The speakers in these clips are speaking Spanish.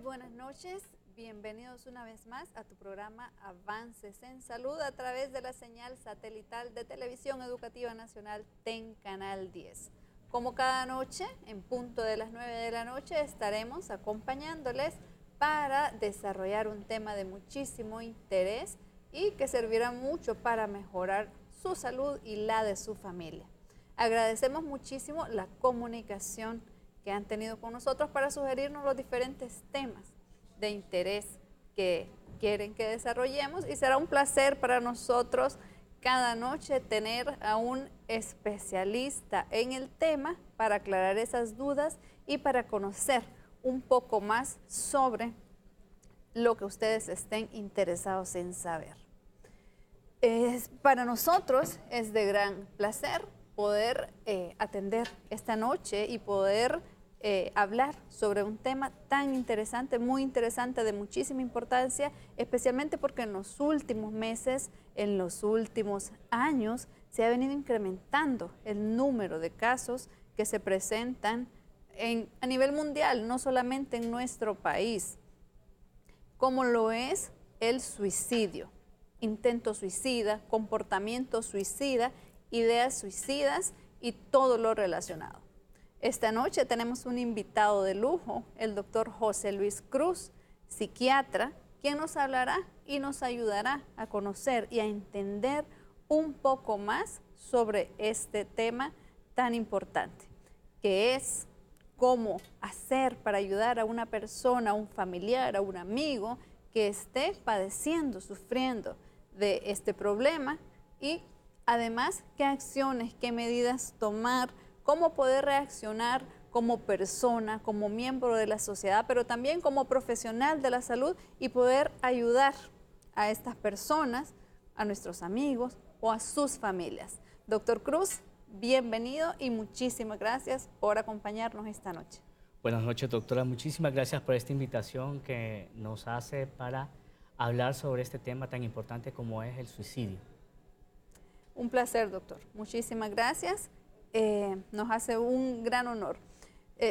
buenas noches, bienvenidos una vez más a tu programa Avances en Salud a través de la señal satelital de Televisión Educativa Nacional TEN Canal 10. Como cada noche, en punto de las 9 de la noche, estaremos acompañándoles para desarrollar un tema de muchísimo interés y que servirá mucho para mejorar su salud y la de su familia. Agradecemos muchísimo la comunicación que han tenido con nosotros para sugerirnos los diferentes temas de interés que quieren que desarrollemos, y será un placer para nosotros cada noche tener a un especialista en el tema para aclarar esas dudas y para conocer un poco más sobre lo que ustedes estén interesados en saber. Para nosotros es de gran placer poder atender esta noche y poder hablar sobre un tema tan interesante, muy interesante, de muchísima importancia, especialmente porque en los últimos meses, en los últimos años, se ha venido incrementando el número de casos que se presentan a nivel mundial, no solamente en nuestro país, como lo es el suicidio, intento suicida, comportamiento suicida, ideas suicidas y todo lo relacionado. Esta noche tenemos un invitado de lujo, el doctor José Luis Cruz, psiquiatra, quien nos hablará y nos ayudará a conocer y a entender un poco más sobre este tema tan importante, que es cómo hacer para ayudar a una persona, a un familiar, a un amigo que esté padeciendo, sufriendo de este problema, y además qué acciones, qué medidas tomar, cómo poder reaccionar como persona, como miembro de la sociedad, pero también como profesional de la salud, y poder ayudar a estas personas, a nuestros amigos o a sus familias. Doctor Cruz, bienvenido y muchísimas gracias por acompañarnos esta noche. Buenas noches, doctora. Muchísimas gracias por esta invitación que nos hace para hablar sobre este tema tan importante como es el suicidio. Un placer, doctor. Muchísimas gracias. Nos hace un gran honor.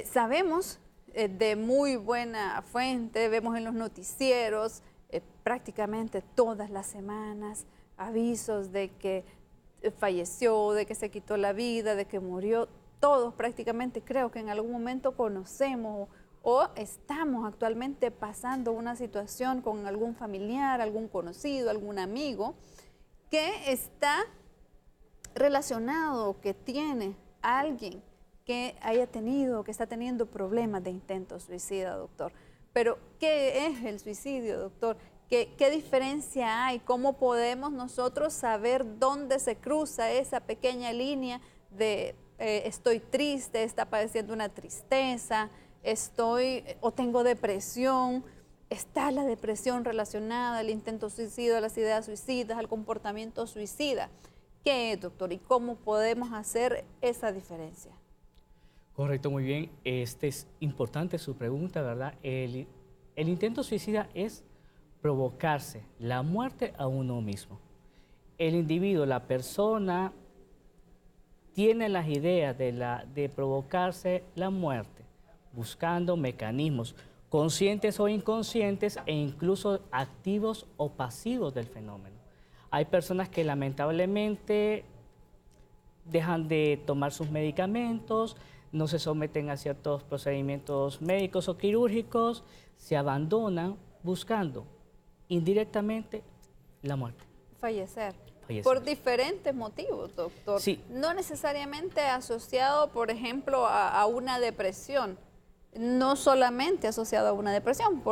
Sabemos de muy buena fuente, vemos en los noticieros prácticamente todas las semanas avisos de que falleció, de que se quitó la vida, de que murió. Todos prácticamente creo que en algún momento conocemos o estamos actualmente pasando una situación con algún familiar, algún conocido, algún amigo que está relacionado, que tiene a alguien que haya tenido, que está teniendo problemas de intento suicida, doctor. Pero, ¿qué es el suicidio, doctor? ¿Qué diferencia hay? ¿Cómo podemos nosotros saber dónde se cruza esa pequeña línea de estoy triste, está padeciendo una tristeza, o tengo depresión? ¿Está la depresión relacionada al intento suicida, a las ideas suicidas, al comportamiento suicida? ¿Qué es, doctor? ¿Y cómo podemos hacer esa diferencia? Correcto, muy bien. Es importante su pregunta, ¿verdad? El intento suicida es provocarse la muerte a uno mismo. El individuo, la persona, tiene las ideas de provocarse la muerte, buscando mecanismos conscientes o inconscientes e incluso activos o pasivos del fenómeno. Hay personas que lamentablemente dejan de tomar sus medicamentos, no se someten a ciertos procedimientos médicos o quirúrgicos, se abandonan buscando indirectamente la muerte. Fallecer. Por diferentes motivos, doctor. Sí. No necesariamente asociado, por ejemplo, a una depresión. No solamente asociado a una depresión,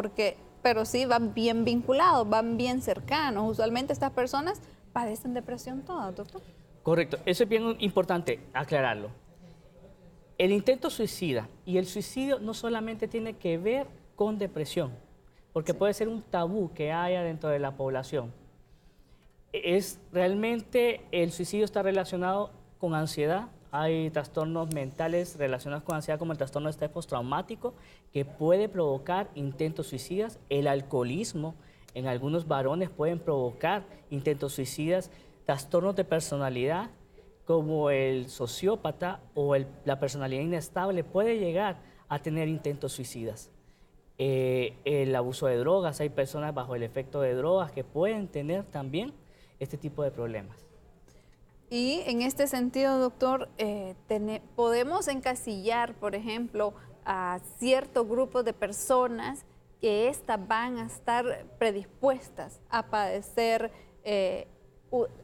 pero sí van bien vinculados, van bien cercanos. Usualmente estas personas padecen depresión todas, doctor. Correcto, eso es bien importante aclararlo. El intento suicida y el suicidio no solamente tiene que ver con depresión, porque puede ser un tabú que haya dentro de la población. Realmente el suicidio está relacionado con ansiedad. Hay trastornos mentales relacionados con ansiedad, como el trastorno de estrés postraumático, que puede provocar intentos suicidas. El alcoholismo en algunos varones pueden provocar intentos suicidas. Trastornos de personalidad, como el sociópata o la personalidad inestable, puede llegar a tener intentos suicidas. el abuso de drogas. Hay personas bajo el efecto de drogas que pueden tener también este tipo de problemas. Y en este sentido, doctor, podemos encasillar, por ejemplo, a ciertos grupos de personas que estas van a estar predispuestas a padecer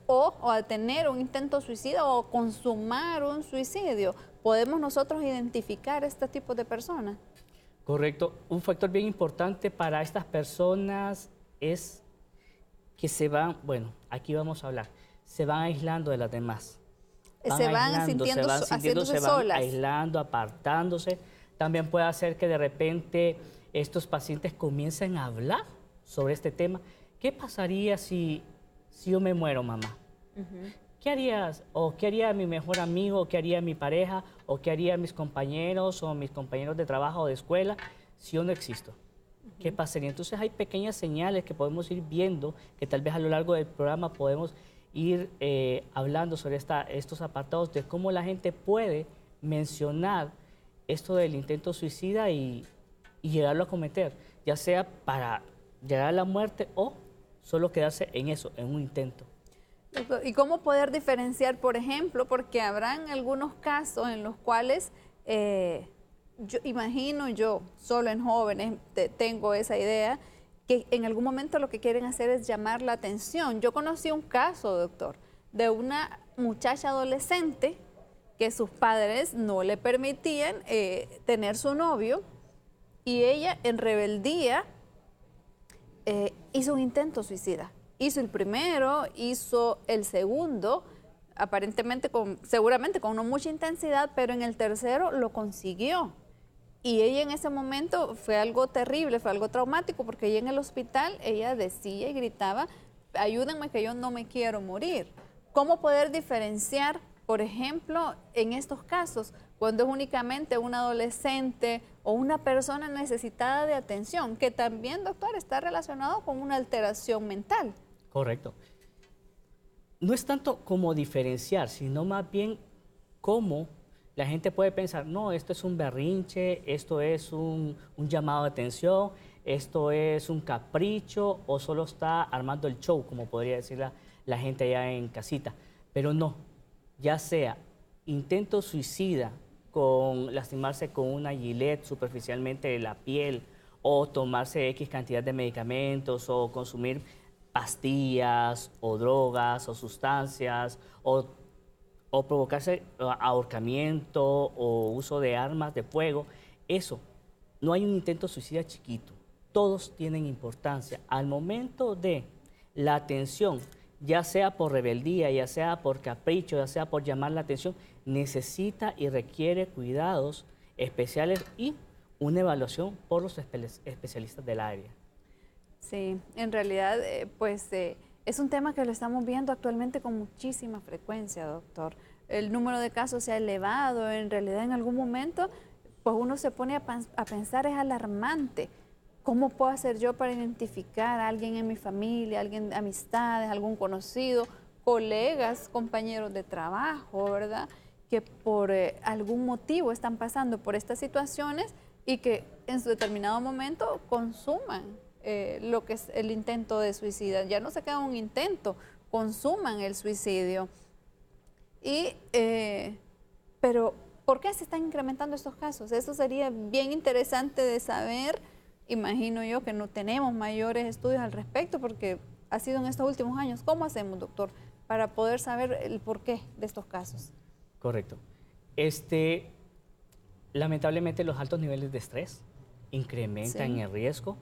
o a tener un intento suicida o consumar un suicidio. ¿Podemos nosotros identificar este tipo de personas? Correcto. Un factor bien importante para estas personas es que se van, bueno, aquí vamos a hablar, se van aislando de las demás. Se van haciéndose solas. Aislando, apartándose. También puede hacer que de repente estos pacientes comiencen a hablar sobre este tema. ¿Qué pasaría si yo me muero, mamá? ¿Qué harías? ¿O qué haría mi mejor amigo? ¿O qué haría mi pareja? ¿O qué harían mis compañeros o mis compañeros de trabajo o de escuela si yo no existo? ¿Qué pasaría? Entonces hay pequeñas señales que podemos ir viendo, que tal vez a lo largo del programa podemos ir hablando sobre estos apartados de cómo la gente puede mencionar esto del intento suicida y llegarlo a cometer, ya sea para llegar a la muerte o solo quedarse en eso, en un intento. ¿Y cómo poder diferenciar, por ejemplo, porque habrán algunos casos en los cuales, yo solo en jóvenes tengo esa idea, que en algún momento lo que quieren hacer es llamar la atención. Yo conocí un caso, doctor, de una muchacha adolescente que sus padres no le permitían tener su novio y ella en rebeldía hizo un intento suicida. Hizo el primero, hizo el segundo, aparentemente seguramente con no mucha intensidad, pero en el tercero lo consiguió. Y ella en ese momento fue algo terrible, fue algo traumático, porque ella en el hospital, ella decía y gritaba, ayúdenme que yo no me quiero morir. ¿Cómo poder diferenciar, por ejemplo, en estos casos, cuando es únicamente un adolescente o una persona necesitada de atención, que también, doctor, está relacionado con una alteración mental? Correcto. No es tanto como diferenciar, sino más bien cómo la gente puede pensar, no, esto es un berrinche, esto es un llamado de atención, esto es un capricho o solo está armando el show, como podría decir la gente allá en casita. Pero no, ya sea intento suicida con lastimarse con una gilet superficialmente de la piel o tomarse X cantidad de medicamentos o consumir pastillas o drogas o sustancias o provocarse ahorcamiento o uso de armas de fuego, eso, no hay un intento suicida chiquito. Todos tienen importancia. Al momento de la atención, ya sea por rebeldía, ya sea por capricho, ya sea por llamar la atención, necesita y requiere cuidados especiales y una evaluación por los especialistas del área. Sí, en realidad, es un tema que lo estamos viendo actualmente con muchísima frecuencia, doctor. El número de casos se ha elevado, en realidad en algún momento, pues uno se pone a pensar, es alarmante. ¿Cómo puedo hacer yo para identificar a alguien en mi familia, alguien, amistades, algún conocido, colegas, compañeros de trabajo, ¿verdad? Que por algún motivo están pasando por estas situaciones y que en su determinado momento consuman lo que es el intento de suicida. Ya no se queda un intento, consuman el suicidio. Pero, ¿por qué se están incrementando estos casos? Eso sería bien interesante de saber. Imagino yo que no tenemos mayores estudios al respecto porque ha sido en estos últimos años. ¿Cómo hacemos, doctor, para poder saber el porqué de estos casos? Correcto. Lamentablemente los altos niveles de estrés incrementan el riesgo.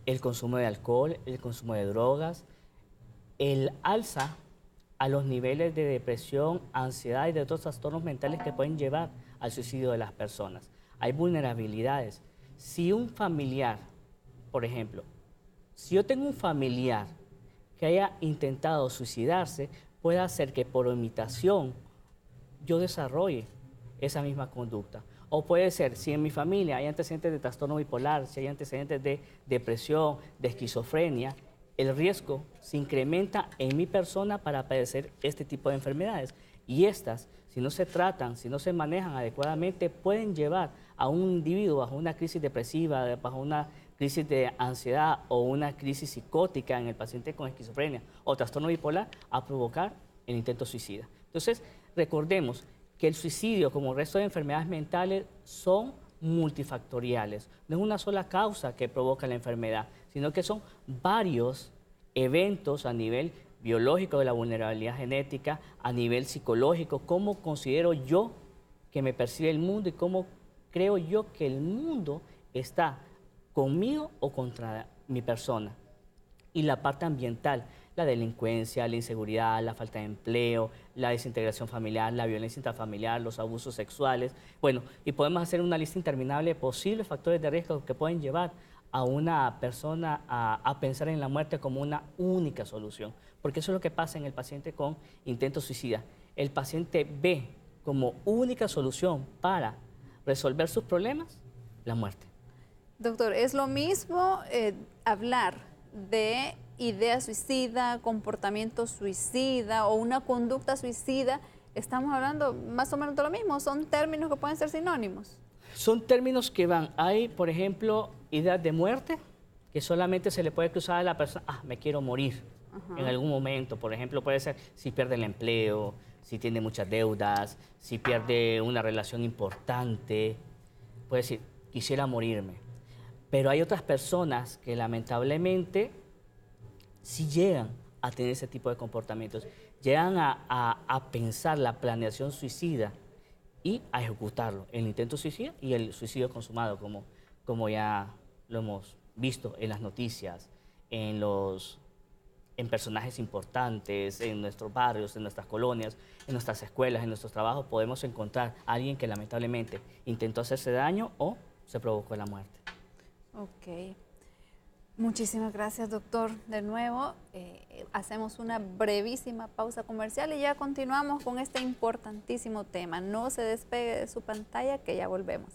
El consumo de alcohol, el consumo de drogas, el alza a los niveles de depresión, ansiedad y de otros trastornos mentales que pueden llevar al suicidio de las personas. Hay vulnerabilidades. Si un familiar, por ejemplo, si yo tengo un familiar que haya intentado suicidarse, puede hacer que por imitación yo desarrolle esa misma conducta. O puede ser, si en mi familia hay antecedentes de trastorno bipolar, si hay antecedentes de depresión, de esquizofrenia, el riesgo se incrementa en mi persona para padecer este tipo de enfermedades. Y estas, si no se tratan, si no se manejan adecuadamente, pueden llevar a un individuo bajo una crisis depresiva, bajo una crisis de ansiedad o una crisis psicótica en el paciente con esquizofrenia o trastorno bipolar a provocar el intento suicida. Entonces, recordemos que el suicidio, como el resto de enfermedades mentales, son multifactoriales. No es una sola causa que provoca la enfermedad, sino que son varios eventos a nivel biológico de la vulnerabilidad genética, a nivel psicológico, cómo considero yo que me percibe el mundo y cómo creo yo que el mundo está conmigo o contra mi persona. Y la parte ambiental, la delincuencia, la inseguridad, la falta de empleo, la desintegración familiar, la violencia intrafamiliar, los abusos sexuales. Bueno, y podemos hacer una lista interminable de posibles factores de riesgo que pueden llevar a una persona a pensar en la muerte como una única solución. Porque eso es lo que pasa en el paciente con intento suicida. El paciente ve como única solución para resolver sus problemas la muerte. Doctor, ¿es lo mismo hablar de idea suicida, comportamiento suicida o una conducta suicida? Estamos hablando más o menos de lo mismo, son términos que pueden ser sinónimos. Son términos que van, hay por ejemplo ideas de muerte que solamente se le puede cruzar a la persona, me quiero morir en algún momento, por ejemplo puede ser si pierde el empleo, si tiene muchas deudas, si pierde una relación importante, puede decir quisiera morirme. Pero hay otras personas que lamentablemente sí llegan a tener ese tipo de comportamientos, llegan a pensar la planeación suicida y a ejecutarlo, el intento suicida y el suicidio consumado, como ya lo hemos visto en las noticias, en personajes importantes, en nuestros barrios, en nuestras colonias, en nuestras escuelas, en nuestros trabajos, podemos encontrar a alguien que lamentablemente intentó hacerse daño o se provocó la muerte. Ok. Muchísimas gracias, doctor. De nuevo, hacemos una brevísima pausa comercial y ya continuamos con este importantísimo tema. No se despegue de su pantalla, que ya volvemos.